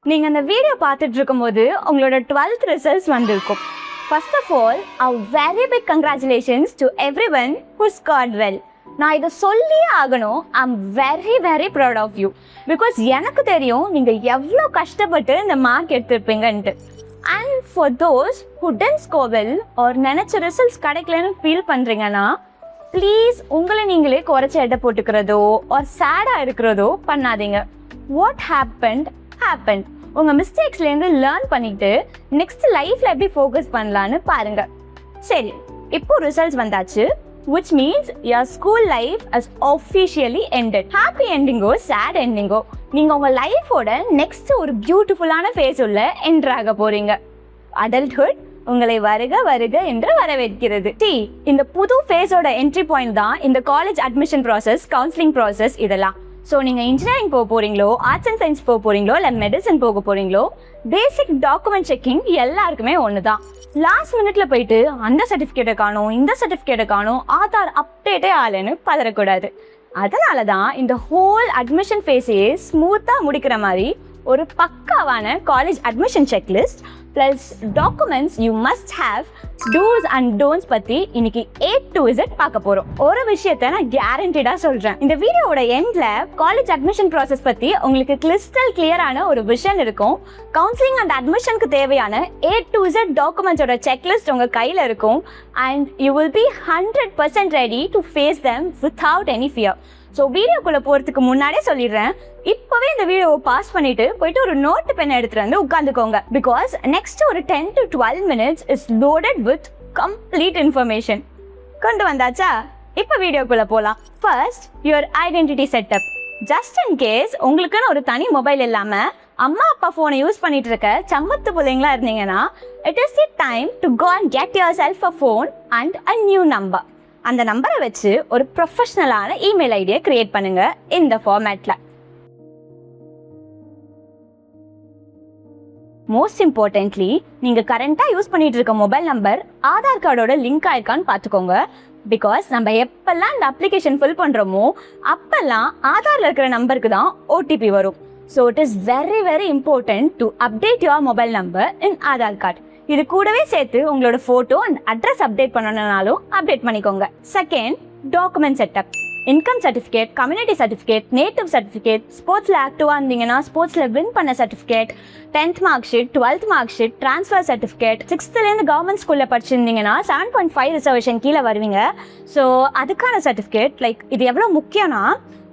நீங்கள் அந்த வீடியோ பார்த்துட்டு இருக்கும்போது உங்களோட 12th ரிசல்ட்ஸ் வந்திருக்கும். First of all very big congratulations to everyone who scored well. நான் இதை சொல்லியே ஆகணும். I'm very very proud of you. Because எனக்கு தெரியும் நீங்கள் எவ்வளோ கஷ்டப்பட்டு இந்த மார்க் எடுத்திருப்பீங்கன்ட்டு. And for those who didn't score well or நினச்ச ரிசல்ட்ஸ் கிடைக்கலன்னு ஃபீல் பண்ணுறீங்கன்னா ப்ளீஸ் உங்களை நீங்களே குறைச்சி எடை போட்டுக்கிறதோ ஒரு சேடாக இருக்கிறதோ பண்ணாதீங்க. வாட் ஹேப்பன் உங்கள் மிஸ்டேக்ஸ்லேருந்து லேர்ன் பண்ணிட்டு நெக்ஸ்ட் லைஃப்பில் எப்படி ஃபோக்கஸ் பண்ணலான்னு பாருங்க. சரி, இப்போ ரிசல்ட்ஸ் வந்தாச்சு. which means your school life has officially ended. Happy endingo, sad endingo, நீங்கள் உங்கள் லைஃபோட நெக்ஸ்ட் ஒரு பியூட்டிஃபுல்லான ஃபேஸ் உள்ள என்டர் ஆக போகிறீங்க. அடல்ட்ஹுட் உங்களை வருக வருக என்று வரவேற்கிறது. இந்த புது ஃபேஸோட என்ட்ரி பாயிண்ட் தான் இந்த college admission process, counselling process இதெல்லாம். ஸோ நீங்கள் இன்ஜினியரிங் போக போகிறீங்களோ, ஆர்ட்ஸ் அண்ட் சயின்ஸ் போக போகிறீங்களோ, இல்லை மெடிசன் போக போகிறீங்களோ, பேசிக் டாக்குமெண்ட் செக்கிங் எல்லாருக்குமே ஒன்று தான். லாஸ்ட் மினிட்ல போயிட்டு அந்த சர்டிஃபிகேட்டை காணும், இந்த சர்டிஃபிகேட்டை காணும், ஆதார் அப்டேட்டே ஆகலைன்னு பதறக்கூடாது. அதனால தான் இந்த ஹோல் அட்மிஷன் ஃபேஸையே ஸ்மூத்தாக முடிக்கிற மாதிரி ஒரு பக்காவான college admission checklist plus documents you must have, dos and don'ts பற்றி இன்னைக்கு A to Z பார்க்க போகிறோம். ஒரு விஷயத்த நான் கேரண்டீடாக சொல்கிறேன். இந்த வீடியோவோட எண்டில் காலேஜ் அட்மிஷன் ப்ராசஸ் பற்றி உங்களுக்கு கிறிஸ்டல் கிளியரான ஒரு விஷன் இருக்கும். கவுன்சிலிங் அண்ட் அட்மிஷனுக்கு தேவையான A to Z டாக்குமெண்ட்ஸோட செக்லிஸ்ட் உங்கள் கையில் இருக்கும். And you will be 100% ready to face them without any fear. So வீடியோக்குள்ளே போகிறதுக்கு முன்னாடியே சொல்லிடுறேன், இப்போவே இந்த வீடியோவை பாஸ் பண்ணிவிட்டு போயிட்டு ஒரு நோட்டு பென் எடுத்துகிட்டு வந்து உட்காந்துக்கோங்க. பிகாஸ் நெக்ஸ்ட் ஒரு 10 to 12 minutes is loaded with complete information. கொண்டு வந்தாச்சா? இப்போ வீடியோக்குள்ளே போகலாம். First, your identity setup. Just in case உங்களுக்குன்னு ஒரு தனி மொபைல் இல்லாமல் அம்மா அப்பா ஃபோனை யூஸ் பண்ணிட்டு இருக்க சம்மத்து பிள்ளைங்களா இருந்தீங்கன்னா it is the time to go and get yourself a phone and a new number. அந்த நம்பரை வச்சு ஒரு ப்ரொஃபஷ்னலான இமெயில் ஐடியை கிரியேட் பண்ணுங்க இந்த ஃபார்மேட்ல. மோஸ்ட் இம்பார்ட்டன்ட்லி, நீங்கள் கரண்ட்டாக யூஸ் பண்ணிட்டு இருக்க மொபைல் நம்பர் ஆதார் கார்டோட லிங்க் ஆயிருக்கான்னு பார்த்துக்கோங்க. பிகாஸ் நம்ம எப்பெல்லாம் இந்த அப்ளிகேஷன் ஃபில் பண்ணுறோமோ அப்பெல்லாம் ஆதாரில் இருக்கிற நம்பருக்கு தான் OTP வரும். So it is very very important to update your mobile number in Aadhaar card. இது கூடவே சேர்த்து உங்களோட ஃபோட்டோ அண்ட் அட்ரஸ் அப்டேட் பண்ணணும்னாலும் அப்டேட் பண்ணிக்கோங்க. Second, document setup. Income certificate, community certificate, native certificate, ஸ்போர்ட்ஸில் ஆக்டிவாக இருந்தீங்கன்னா ஸ்போர்ட்ஸில் வின் பண்ண certificate, 10th mark sheet, 12th mark sheet, transfer certificate, 6th government ஸ்கூலில் படிச்சிருந்தீங்கன்னா 7.5 ரிசர்வேஷன் கீழே வருவீங்க. ஸோ அதுக்கான சர்டிஃபிகேட். லைக் இது எவ்வளோ முக்கியம்னா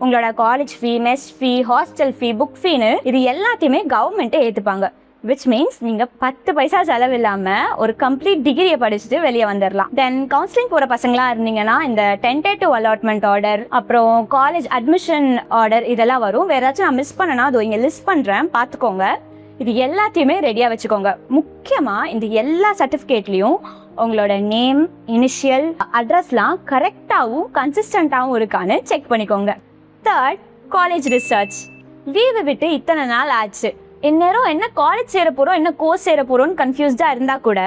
உங்களோட காலேஜ் ஃபீ, மெஸ் ஃபீ, ஹாஸ்டல் ஃபீ, புக் ஃபீன்னு இது எல்லாத்தையுமே கவர்மெண்ட்டே ஏற்றுப்பாங்க. விச் மீன்ஸ் நீங்கள் 10 பைசா செலவில்லாமல் ஒரு கம்ப்ளீட் டிகிரியை படிச்சுட்டு வெளியே வந்துடலாம். தென் கவுன்சிலிங் போகிற பசங்களாக இருந்தீங்கன்னா இந்த டென்டேட்டிவ் அலாட்மெண்ட் ஆர்டர், அப்புறம் காலேஜ் அட்மிஷன் ஆர்டர் இதெல்லாம் வரும். வேறு ஏதாச்சும் நான் மிஸ் பண்ணனா அதோ இங்கே லிஸ்ட் பண்ணுறேன், பார்த்துக்கோங்க. இது எல்லாத்தையுமே ரெடியாக வச்சுக்கோங்க. முக்கியமாக இந்த எல்லா சர்டிஃபிகேட்லேயும் உங்களோட நேம், இனிஷியல், அட்ரஸ்லாம் கரெக்டாகவும் கன்சிஸ்டண்ட்டாகவும் இருக்கான்னு செக் பண்ணிக்கோங்க. Third, college research. லீவு விட்டு இத்தனை நாள் ஆச்சு, இந்நேரம் என்ன காலேஜ் சேர போகிறோம், என்ன கோர்ஸ் சேர போகிறோன்னு கன்ஃபியூஸ்டாக இருந்தால் கூட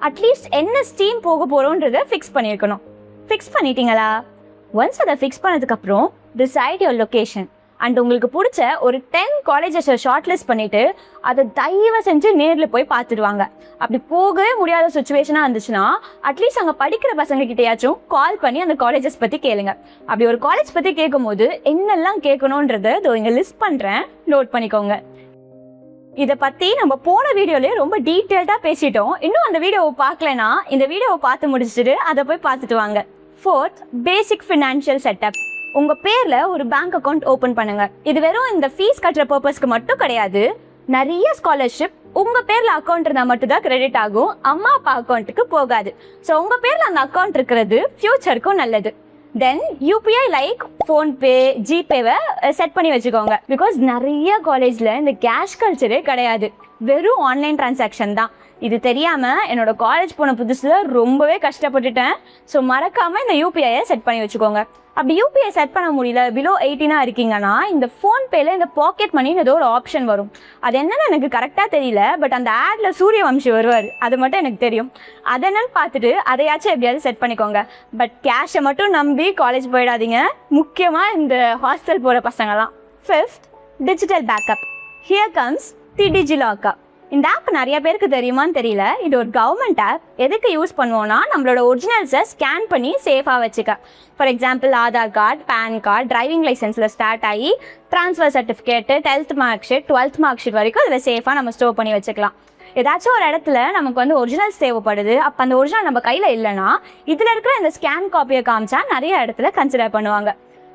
அட்லீஸ்ட் என்ன ஸ்ட்ரீம் போக போகிறோன்றதை ஃபிக்ஸ் பண்ணியிருக்கணும். ஃபிக்ஸ் பண்ணிட்டீங்களா? ஒன்ஸ் அதை ஃபிக்ஸ் பண்ணதுக்கப்புறம் டிசைட் யுவர் லொக்கேஷன். அண்ட் உங்களுக்கு பிடிச்ச ஒரு 10 காலேஜஸை ஷார்ட் லிஸ்ட் பண்ணிவிட்டு அதை தயவு செஞ்சு நேரில் போய் பார்த்துடுவாங்க. அப்படி போகவே முடியாத சுச்சுவேஷனாக இருந்துச்சுன்னா அட்லீஸ்ட் அங்கே படிக்கிற பசங்க கிட்டையாச்சும் கால் பண்ணி அந்த காலேஜஸ் பற்றி கேளுங்க. அப்படி ஒரு காலேஜ் பற்றி கேட்கும் போது என்னெல்லாம் கேட்கணுன்றதை இதோ இங்கே லிஸ்ட் பண்ணுறேன், நோட் பண்ணிக்கோங்க. இதை பற்றி நம்ம போன வீடியோலேயே ரொம்ப டீட்டெயில்டாக பேசிட்டோம். இன்னும் அந்த வீடியோவை பார்க்கலனா இந்த வீடியோவை பார்த்து முடிச்சுட்டு அதை போய் பார்த்துட்டு வாங்க. ஃபோர்த், பேசிக் ஃபினான்ஷியல் செட்டப். உங்கள் பேரில் ஒரு பேங்க் அக்கௌண்ட் ஓப்பன் பண்ணுங்கள். இது வெறும் இந்த ஃபீஸ் கட்டுற பர்பஸ்க்கு மட்டும் கிடையாது. நிறைய ஸ்காலர்ஷிப் உங்கள் பேரில் அக்கௌண்ட் இருந்தால் மட்டும்தான் கிரெடிட் ஆகும், அம்மா அப்பா அக்கௌண்ட்டுக்கு போகாது. ஸோ உங்கள் பேரில் அந்த அக்கௌண்ட் இருக்கிறது ஃப்யூச்சருக்கும் நல்லது. தென் UPI லைக் ஃபோன்பே, ஜிபேவை செட் பண்ணி வச்சுக்கோங்க. பிகாஸ் நிறைய காலேஜில் இந்த கேஷ் கல்ச்சரே கிடையாது, வெறும் ஆன்லைன் டிரான்சாக்ஷன் தான். இது தெரியாமல் என்னோட காலேஜ் போன புதுசில் ரொம்பவே கஷ்டப்பட்டுட்டேன். ஸோ மறக்காமல் இந்த UPIயை செட் பண்ணி வச்சுக்கோங்க. அப்படி UPI செட் பண்ண முடியல, பிலோ 18 இருக்கீங்கன்னா இந்த ஃபோன்பேல இந்த பாக்கெட் மணின்னு ஏதோ ஒரு ஆப்ஷன் வரும். அது என்னன்னு எனக்கு கரெக்டாக தெரியல, பட் அந்த ஆட்ல சூரியவம்சி வருவார், அது மட்டும் எனக்கு தெரியும். அது என்னன்னு பார்த்துட்டு அதையாச்சும் எப்படியாவது செட் பண்ணிக்கோங்க. பட் கேஷை மட்டும் நம்பி காலேஜ் போயிடாதீங்க, முக்கியமாக இந்த ஹாஸ்டல் போகிற பசங்களாம். Fifth, digital backup. Here comes the DigiLocker. இந்த ஆப் நிறைய பேருக்கு தெரியுமான்னு தெரியல. இது ஒரு கவர்மெண்ட் ஆப். எதுக்கு யூஸ் பண்ணுவோம்னா நம்மளோட ஒரிஜினல்ஸை ஸ்கேன் பண்ணி சேஃபாக வச்சுக்க. For example Aadhaar card, PAN card, driving லைசன்ஸில் ஸ்டார்ட் ஆகி transfer certificate, 10th mark sheet, 12th mark sheet வரைக்கும் அதில் சேஃபாக நம்ம ஸ்டோர் பண்ணி வச்சுக்கலாம். ஏதாச்சும் ஒரு இடத்துல நமக்கு வந்து ஒரிஜினல்ஸ் தேவைப்படுது, அப்போ அந்த ஒரிஜினல் நம்ம கையில் இல்லைன்னா இதில் இருக்கிற இந்த ஸ்கேன் காப்பியை காமிச்சா நிறைய இடத்துல கன்சிடர் பண்ணுவாங்க.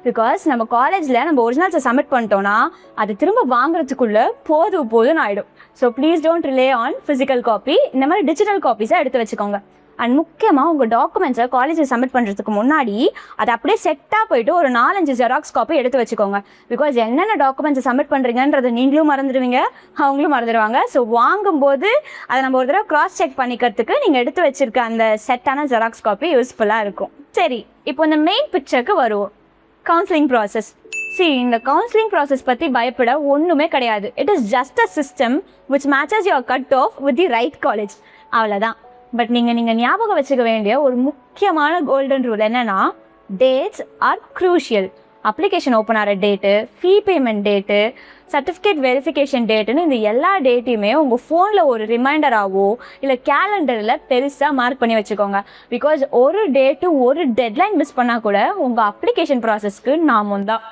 பிகாஸ் நம்ம காலேஜில் நம்ம ஒரிஜினல்ஸை சப்மிட் பண்ணிட்டோன்னா அது திரும்ப வாங்குறதுக்குள்ளே போதும்னு ஆகிடும். So please don't rely on physical copy. இந்த மாதிரி டிஜிட்டல் காப்பீஸை எடுத்து வச்சுக்கோங்க. அண்ட் முக்கியமாக உங்கள் டாக்குமெண்ட்ஸை காலேஜில் சப்மிட் பண்ணுறதுக்கு முன்னாடி அதை அப்படியே செட்டாக போயிட்டு ஒரு 4-5 ஜெராக்ஸ் காப்பி எடுத்து வச்சுக்கோங்க. பிகாஸ் என்னென்ன டாக்குமெண்ட்ஸை சப்மிட் பண்ணுறீங்கன்றது நீங்களும் மறந்துடுவீங்க, அவங்களும் மறந்துடுவாங்க. ஸோ வாங்கும்போது அதை நம்ம ஒரு தடவை க்ராஸ் செக் பண்ணிக்கிறதுக்கு நீங்கள் எடுத்து வச்சுருக்க அந்த செட்டான ஜெராக்ஸ் காப்பி யூஸ்ஃபுல்லாக இருக்கும். சரி, இப்போ இந்த மெயின் பிக்சருக்கு வருவோம். Counselling process. இந்த கவுன்சிலிங் ப்ராசஸ் பற்றி பயப்பட ஒன்றுமே கிடையாது. It is just a system which matches your cut off with the right college, அவ்வளோதான். பட் நீங்கள் ஞாபகம் வச்சுக்க வேண்டிய ஒரு முக்கியமான கோல்டன் ரூல் என்னென்னா, dates are crucial. Application open ஆகிற date, fee payment date, certificate verification டேட்டுன்னு இந்த எல்லா டேட்டையுமே உங்கள் ஃபோனில் ஒரு ரிமைண்டராகவோ இல்லை கேலண்டரில் பெருசாக மார்க் பண்ணி வச்சுக்கோங்க. பிகாஸ் ஒரு டேட்டு ஒரு டெட்லைன் மிஸ் பண்ணால் கூட உங்கள் அப்ளிகேஷன் ப்ராசஸ்க்கு நாமும் தான்.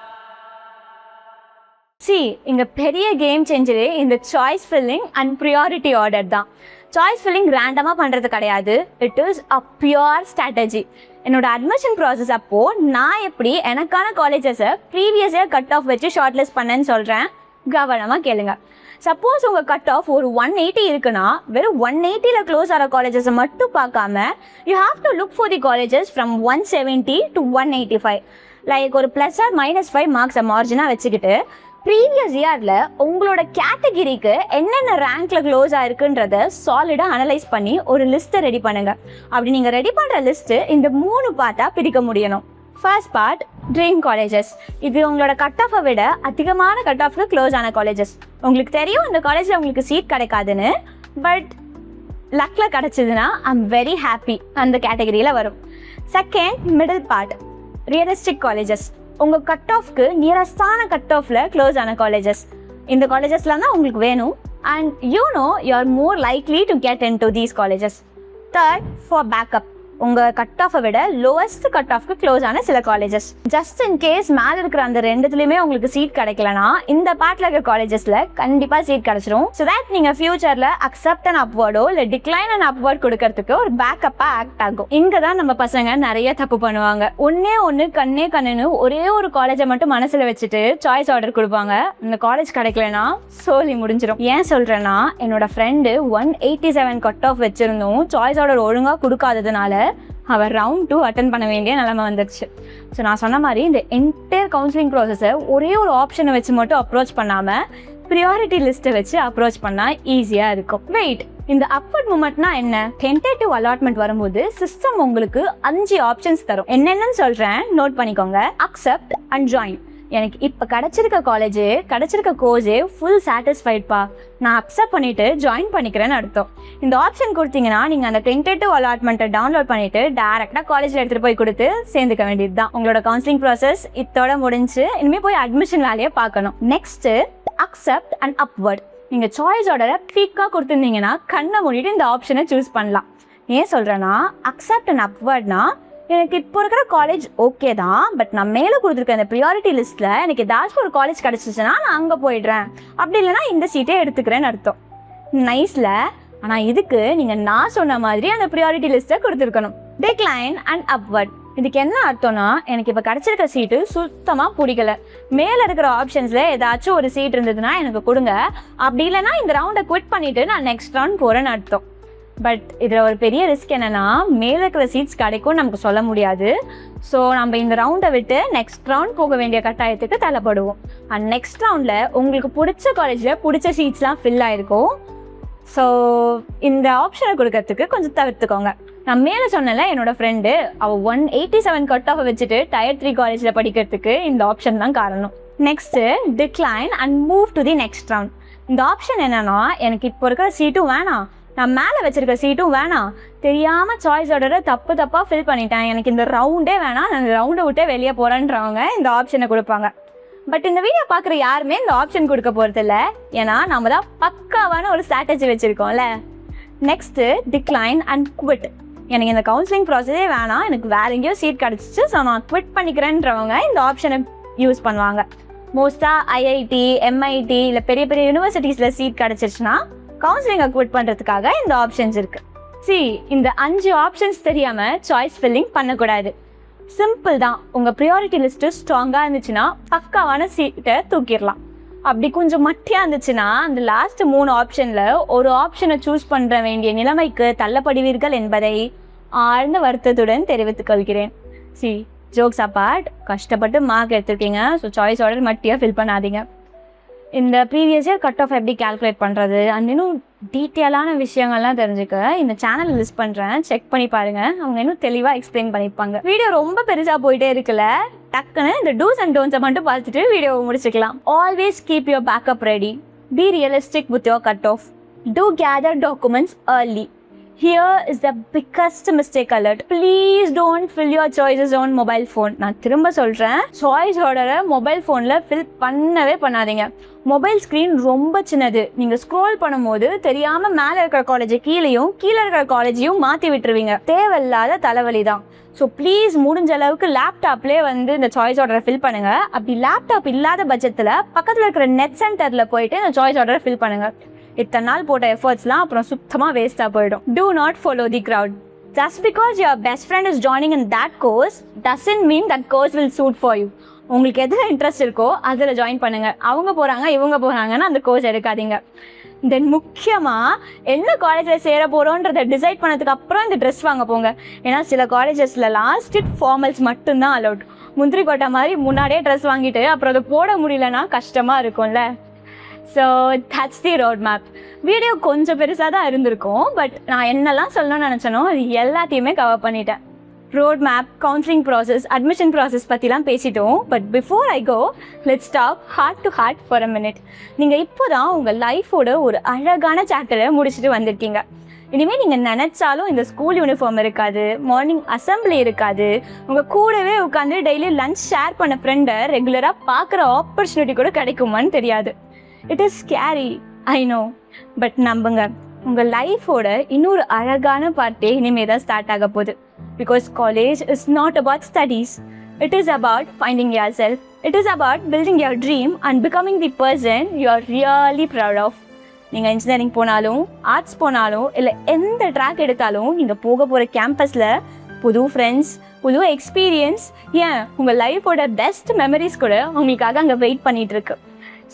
இங்கே பெரிய கேம் சேஞ்சரே இந்த choice filling and priority order தான். சாய்ஸ் ஃபில்லிங் ரேண்டமாக பண்ணுறது கிடையாது. It is a pure strategy. என்னோட அட்மிஷன் ப்ராசஸ் அப்போது நான் எப்படி எனக்கான காலேஜஸை ப்ரீவியஸ் இயர் கட் ஆஃப் வச்சு ஷார்ட் லிஸ்ட் பண்ணேன்னு சொல்கிறேன். கவனமாக கேளுங்க. சப்போஸ் உங்கள் கட் ஆஃப் ஒரு 180 இருக்குன்னா வெறும் 180ல் க்ளோஸ் ஆகிற காலேஜஸை மட்டும் பார்க்காம you have to look for the colleges from 170 to 185. Like ஒரு +or-5 மார்க்ஸை மார்ஜினாக வச்சுக்கிட்டு ப்ரீவியஸ் இயரில் உங்களோட கேட்டகிரிக்கு என்னென்ன ரேங்க்கில் க்ளோஸ் ஆகிருக்குன்றத சாலிடாக அனலைஸ் பண்ணி ஒரு லிஸ்ட்டை ரெடி பண்ணுங்கள். அப்படி நீங்கள் ரெடி பண்ணுற லிஸ்ட்டு இந்த 3 பார்ட்டாக பிரிக்க முடியணும். First part, dream colleges. இது உங்களோட கட் ஆஃபை விட அதிகமான கட் ஆஃப்க்கு க்ளோஸ் ஆன காலேஜஸ். உங்களுக்கு தெரியும் இந்த காலேஜில் உங்களுக்கு சீட் கிடைக்காதுன்னு, பட் லக்கில் கிடச்சிதுன்னா ஐம் வெரி ஹாப்பி, அந்த கேட்டகிரியில் வரும். Second, middle part, realistic colleges. உங்கள் கட் ஆஃப்க்கு நியரஸ்டான கட் ஆஃபில் க்ளோஸ் ஆன காலேஜஸ். இந்த காலேஜஸ்லாம் தான் உங்களுக்கு வேணும். And you are more likely to get in to these colleges. Third, for backup. உங்கள் கட் ஆஃபை விட லோவஸ்ட் கட் ஆஃப்க்கு க்ளோஸ் ஆன சில காலேஜஸ். ஜஸ்ட் இன் கேஸ் மேலே இருக்கிற அந்த ரெண்டுத்துலேயுமே உங்களுக்கு சீட் கிடைக்கலனா இந்த பார்ட்டில் இருக்கிற காலேஜஸில் கண்டிப்பாக சீட் கிடச்சிரும். ஸோ தட் நீங்கள் ஃபியூச்சரில் அக்செப்ட் அண்ட் அப்வர்டோ இல்லை டிக்ளைன் அண்ட் அப்வர்ட் கொடுக்கறதுக்கு ஒரு பேக்கப்பாக ஆக்ட் ஆகும். இங்கே தான் நம்ம பசங்க நிறைய தப்பு பண்ணுவாங்க. ஒன்று கண்ணுன்னு ஒரே ஒரு காலேஜை மட்டும் மனசில் வச்சுட்டு சாய்ஸ் ஆர்டர் கொடுப்பாங்க. இந்த காலேஜ் கிடைக்கலனா சோலி முடிஞ்சிடும். ஏன் சொல்கிறேன்னா, என்னோட ஃப்ரெண்டு 187 கட் ஆஃப் வச்சுருந்தோம், சாய்ஸ் ஆர்டர் ஒழுங்காக கொடுக்காததுனால அவர் ரவுண்ட் 2 அட்டன் பண்ண வேண்டிய நிலைமை வந்துடுச்சு. ஸோ நான் சொன்ன மாதிரி இந்த என்டையர் கவுன்சிலிங் ப்ராசஸை ஒரே ஒரு ஆப்ஷனை வச்சு மட்டும் அப்ரோச் பண்ணாமல் ப்ரியாரிட்டி லிஸ்ட்டை வச்சு அப்ரோச் பண்ணால் ஈஸியாக இருக்கும். வெயிட், இந்த அப்வர்ட் மூமெண்ட்னா என்ன? டென்டேட்டிவ் அலாட்மெண்ட் வரும்போது சிஸ்டம் உங்களுக்கு 5 ஆப்ஷன்ஸ் தரும். என்னென்னு சொல்கிறேன், நோட் பண்ணிக்கோங்க. Accept and join. எனக்கு இப்போ கிடச்சிருக்க காலேஜு, கிடச்சிருக்க கோர்ஸே ஃபுல் சாட்டிஸ்ஃபைட்பா, நான் அக்செப்ட் பண்ணிவிட்டு ஜாயின் பண்ணிக்கிறேன்னு அர்த்தம். இந்த ஆப்ஷன் கொடுத்தீங்கன்னா நீங்கள் அந்த டென்டேட்டிவ் அலாட்மெண்ட்டை டவுன்லோட் பண்ணிவிட்டு டேரெக்டாக காலேஜில் எடுத்துகிட்டு போய் கொடுத்து சேர்ந்துக்க வேண்டியது தான். உங்களோட கவுன்சிலிங் ப்ராசஸ் இதோட முடிஞ்சு. இனிமேல் போய் அட்மிஷன் வேலையை பார்க்கணும். Next, accept and upward. நீங்கள் சாய்ஸ் ஆர்டரை பீக்காக கொடுத்துருந்தீங்கன்னா கண்ணை மூடிட்டு இந்த ஆப்ஷனை சூஸ் பண்ணலாம். ஏன் சொல்கிறேன்னா, அக்செப்ட் அண்ட் அப்வர்ட்னா எனக்கு இப்போ இருக்கிற காலேஜ் ஓகே தான், பட் நான் மேலே கொடுத்துருக்க இந்த ப்ரியாரிட்டி லிஸ்ட்டில் எனக்கு ஏதாச்சும் ஒரு காலேஜ் கிடச்சிச்சுன்னா நான் அங்கே போயிடுறேன், அப்படி இல்லைனா இந்த சீட்டே எடுத்துக்கிறேன்னு அர்த்தம். நைஸில். ஆனால் இதுக்கு நீங்கள் நான் சொன்ன மாதிரி அந்த ப்ரியாரிட்டி லிஸ்ட்டை கொடுத்துருக்கணும். Decline and upward. இதுக்கு என்ன அர்த்தம்னா, எனக்கு இப்போ கிடச்சிருக்க சீட்டு சுத்தமாக பிடிக்கல, மேலே இருக்கிற ஆப்ஷன்ஸில் ஏதாச்சும் ஒரு சீட் இருந்ததுன்னா எனக்கு கொடுங்க, அப்படி இல்லைனா இந்த ரவுண்டை குவிட் பண்ணிவிட்டு நான் நெக்ஸ்ட் ரவுண்ட் போகிறேன்னு அர்த்தம். பட் இதில் ஒரு பெரிய ரிஸ்க் என்னென்னா, மேலே இருக்கிற சீட்ஸ் கிடைக்கும் நமக்கு சொல்ல முடியாது. ஸோ நம்ம இந்த ரவுண்டை விட்டு நெக்ஸ்ட் ரவுண்ட் போக வேண்டிய கட்டாயத்துக்கு தள்ளப்படுவோம். அண்ட் நெக்ஸ்ட் ரவுண்டில் உங்களுக்கு பிடிச்ச காலேஜில் பிடிச்ச சீட்ஸ்லாம் ஃபில் ஆகிருக்கும். ஸோ இந்த ஆப்ஷனை கொடுக்கறதுக்கு கொஞ்சம் தவிர்த்துக்கோங்க. நான் மேலே சொன்னல, என்னோடய ஃப்ரெண்டு அவள் 187 கட் ஆஃபை வச்சுட்டு Tier 3 காலேஜில் படிக்கிறதுக்கு இந்த ஆப்ஷன் தான் காரணம். Next, decline and move to the next round. இந்த ஆப்ஷன் என்னென்னா, எனக்கு இப்போ இருக்கிற சீட்டும் வேணாம், நான் மேலே வச்சுருக்க சீட்டும் வேணாம், தெரியாமல் சாய்ஸ் ஆர்டரை தப்பாக ஃபில் பண்ணிட்டேன், எனக்கு இந்த ரவுண்டே வேணாம், நான் இந்த ரவுண்டை விட்டே வெளியே போகிறேன்றவங்க இந்த ஆப்ஷனை கொடுப்பாங்க. பட் இந்த வீடியோ பார்க்குற யாருமே இந்த ஆப்ஷன் கொடுக்க போகிறதில்ல, ஏன்னா நம்ம தான் பக்காவான ஒரு ஸ்ட்ராட்டஜி வச்சுருக்கோம்ல. Next decline and quit. எனக்கு இந்த கவுன்சிலிங் ப்ராசஸே வேணாம், எனக்கு வேறு எங்கேயோ சீட் கிடச்சிச்சு, ஸோ நான் குவிட் பண்ணிக்கிறேன்றவங்க இந்த ஆப்ஷனை யூஸ் பண்ணுவாங்க. மோஸ்ட்டாக ஐஐடி, எம்ஐடி இல்லை பெரிய பெரிய யூனிவர்சிட்டிஸில் சீட் கிடச்சிருச்சுன்னா கவுன்சிலிங்கை குவிட் பண்ணுறதுக்காக இந்த ஆப்ஷன்ஸ் இருக்குது. இந்த 5 ஆப்ஷன்ஸ் தெரியாமல் சாய்ஸ் ஃபில்லிங் பண்ணக்கூடாது. சிம்பிள் தான். உங்கள் ப்ரியாரிட்டி லிஸ்ட்டு ஸ்ட்ராங்காக இருந்துச்சுன்னா பக்காவான சீட்டை தூக்கிடலாம். அப்படி கொஞ்சம் மட்டியாக இருந்துச்சுன்னா அந்த லாஸ்ட் 3 ஆப்ஷனில் ஒரு ஆப்ஷனை சூஸ் பண்ணுற வேண்டிய நிலைமைக்கு தள்ளப்படுவீர்கள் என்பதை ஆழ்ந்த வருத்தத்துடன் தெரிவித்துக் கொள்கிறேன். ஜோக்ஸ் அப்பார்ட், கஷ்டப்பட்டு மார்க் எடுத்திருக்கீங்க, ஸோ சாய்ஸ் ஆர்டர் மட்டியாக ஃபில் பண்ணாதீங்க. இந்த ப்ரீவியஸ் இயர் கட் ஆஃப் எப்படி கால்குலேட் பண்ணுறது அண்ட் இன்னும் டீட்டெயிலான விஷயங்கள்லாம் தெரிஞ்சுக்க இந்த சேனல் லிஸ்ட் பண்ணுறேன், செக் பண்ணி பாருங்கள். அவங்க இன்னும் தெளிவாக எக்ஸ்பிளைன் பண்ணியிருப்பாங்க. வீடியோ ரொம்ப பெருசாக போயிட்டே இருக்குல்ல, டக்குன்னு இந்த டூஸ் அண்ட் டோன்ஸை மட்டும் பார்த்துட்டு வீடியோவை முடிச்சுக்கலாம். Always keep your backup ready. Be realistic with your cut off. Together documents early. Here is the biggest mistake alert. Please don't fill your choices on mobile phone. நான் திரும்ப சொல்கிறேன், choice ஆர்டரை mobile ஃபோனில் fill பண்ணவே பண்ணாதீங்க. Mobile screen ரொம்ப சின்னது. நீங்கள் ஸ்க்ரோல் பண்ணும்போது தெரியாமல் மேலே இருக்கிற காலேஜை கீழே இருக்கிற காலேஜையும் மாற்றி விட்டுருவீங்க. தேவையில்லாத தலைவலி தான். ஸோ ப்ளீஸ் முடிஞ்ச அளவுக்கு லேப்டாப்லேயே இந்த சாய்ஸ் ஆர்டரை ஃபில் பண்ணுங்கள். அப்படி லேப்டாப் இல்லாத பட்சத்தில் பக்கத்தில் இருக்கிற நெட் சென்டரில் போயிட்டு இந்த சாய்ஸ் ஆர்டரை ஃபில் பண்ணுங்கள். இத்தனை நாள் போட்ட எஃபர்ட்ஸ்லாம் அப்புறம் சுத்தமாக வேஸ்ட்டாக போயிடும். Do not follow the crowd. Just because your best friend is joining in that course doesn't mean that course will suit for you. உங்களுக்கு எதில் இன்ட்ரெஸ்ட் இருக்கோ அதில் ஜாயின் பண்ணுங்கள். அவங்க போகிறாங்க இவங்க போகிறாங்கன்னா அந்த கோர்ஸ் எடுக்காதீங்க. தென் முக்கியமாக என்ன காலேஜில் சேர போகிறோன்றதை டிசைட் பண்ணதுக்கு அப்புறம் இந்த ட்ரெஸ் வாங்க போங்க. ஏன்னா சில காலேஜஸ்லலாம் ஸ்ட்ரிக்ட் ஃபார்மல்ஸ் மட்டும்தான் அலௌட். முந்திரி போட்ட மாதிரி முன்னாடியே ட்ரெஸ் வாங்கிட்டு அப்புறம் அதை போட முடியலன்னா கஷ்டமாக இருக்கும்ல. So that's the road map. Video கொஞ்சம் பெருசாக தான் இருந்திருக்கும், பட் நான் என்னெல்லாம் சொல்லணும்னு நினச்சனோ அது எல்லாத்தையுமே கவர் பண்ணிட்டேன். Road map, counselling process, admission process பற்றிலாம் பேசிட்டோம். But before I go, let's talk heart to heart for a minute. நீங்கள் இப்போ தான் உங்கள் லைஃபோட ஒரு அழகான சாப்டரை முடிச்சுட்டு வந்திருக்கீங்க. இனிமேல் நீங்கள் நினச்சாலும் இந்த ஸ்கூல் யூனிஃபார்ம் இருக்காது, மார்னிங் அசம்பிளி இருக்காது, உங்கள் கூடவே உட்காந்து டெய்லி லஞ்ச் ஷேர் பண்ண ஃப்ரெண்டை ரெகுலராக பார்க்குற ஆப்பர்ச்சுனிட்டி கூட கிடைக்குமான்னு தெரியாது. It is scary, I know. But நம்புங்க, உங்கள் லைஃபோட இன்னொரு அழகான பார்ட்டே இனிமேல் தான் ஸ்டார்ட் ஆக போகுது. Because college is not about studies. It is about finding yourself. It is about building your dream and becoming the person you are really proud of. நீங்கள் இன்ஜினியரிங் போனாலும், ஆர்ட்ஸ் போனாலும், இல்லை எந்த ட்ராக் எடுத்தாலும் நீங்கள் போக போகிற கேம்பஸில் புது ஃப்ரெண்ட்ஸ், புது எக்ஸ்பீரியன்ஸ், ஏன் உங்கள் லைஃபோட பெஸ்ட் மெமரிஸ் கூட உங்களுக்காக அங்கே wait பண்ணிகிட்ருக்கு.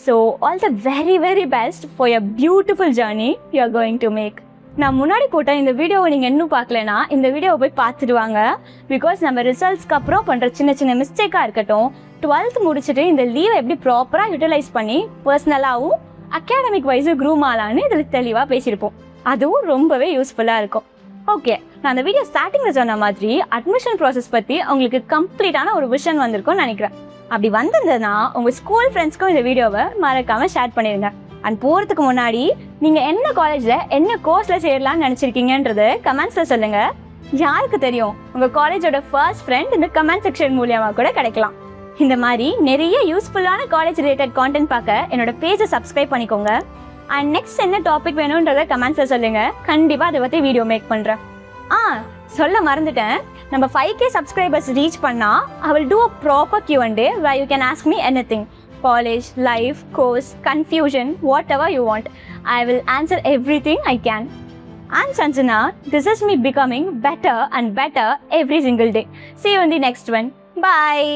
So all the very very best for your beautiful journey you are going to make. நான் முன்னாடி போட்ட இந்த வீடியோவை நீங்கள் இன்னும் பார்க்கலனா இந்த வீடியோவை போய் பார்த்துடுவாங்க. பிகாஸ் நம்ம ரிசல்ட்ஸ்க்கு அப்புறம் பண்ணுற சின்ன சின்ன மிஸ்டேக்காக இருக்கட்டும், 12th முடிச்சுட்டு இந்த லீவை எப்படி ப்ராப்பராக யூட்டிலைஸ் பண்ணி பர்சனலாகவும் அகாடமிக் வைஸும் க்ரூம் ஆகலான்னு இதில் தெளிவாக பேசியிருப்போம். அதுவும் ரொம்பவே யூஸ்ஃபுல்லாக இருக்கும். ஓகே, நான் அந்த வீடியோ ஸ்டார்டிங்கில் சொன்ன மாதிரி அட்மிஷன் ப்ராசஸ் பற்றி உங்களுக்கு கம்ப்ளீட்டான ஒரு விஷன் வந்திருக்கும்னு நினைக்கிறேன். அப்படி வந்திருந்ததுன்னா உங்கள் ஸ்கூல் ஃப்ரெண்ட்ஸ்க்கும் இந்த வீடியோவை மறக்காமல் ஷேர் பண்ணிடுங்க. அண்ட் போகிறதுக்கு முன்னாடி நீங்கள் என்ன காலேஜில் என்ன கோர்ஸில் சேரலாம்னு நினச்சிருக்கீங்கன்றது கமெண்ட்ஸில் சொல்லுங்கள். யாருக்கு தெரியும், உங்கள் காலேஜோட ஃபர்ஸ்ட் ஃப்ரெண்ட் இந்த கமெண்ட் செக்ஷன் மூலியமாக கூட கிடைக்கலாம். இந்த மாதிரி நிறைய யூஸ்ஃபுல்லான காலேஜ் ரிலேட்டட் கான்டென்ட் பார்க்க என்னோட பேஜை சப்ஸ்கிரைப் பண்ணிக்கோங்க. அண்ட் நெக்ஸ்ட் என்ன டாபிக் வேணுன்றதை கமெண்ட்ஸில் சொல்லுங்கள். கண்டிப்பாக அதை பற்றி வீடியோ மேக் பண்ணுறேன். சொல்ல மறந்துட்டேன், நம்ம 5K subscribers reach பண்ணா I will do a proper Q&A where you can ask me anything. College, life, course, confusion, whatever you want. I will answer everything I can. I'm Sanjana. This is me becoming better and better every single day. See you in the next one. Bye.